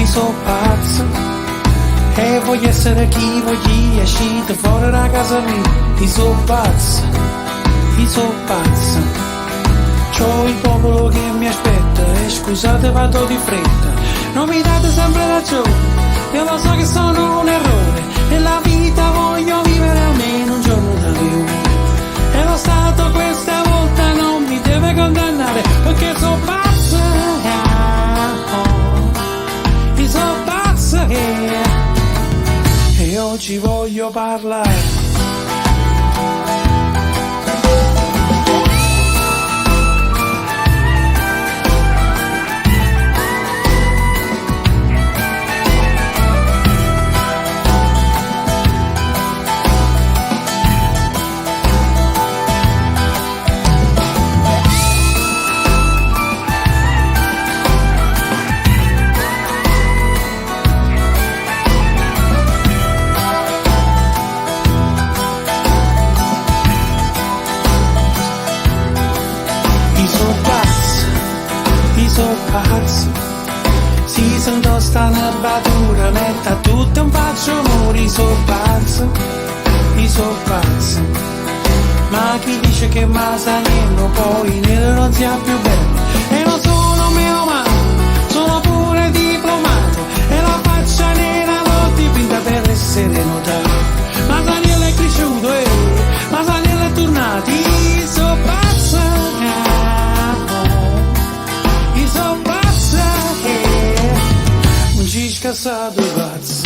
so pazzo e voglio essere chi voglio uscire fuori da casa mia. So pazzo, c'ho il popolo che mi aspetta e scusate vado di fretta, non mi date sempre ragione, io lo so che sono un errore, nella vita voglio vivere almeno un giorno da più, e lo Stato questa volta non mi deve condannare perché so pazzo, so pazzo e oggi voglio parlare. Si sento sta nervatura, metta tutto un faccio muri, so pazzo, ma chi dice che Masaniello poi nero non sia più bello, e non sono meno male, sono pure diplomato, e la faccia nera l'ho dipinta per essere notato, Masaniello è cresciuto e Masaniello è tornato, so pazzo, non ci scassato pazzo.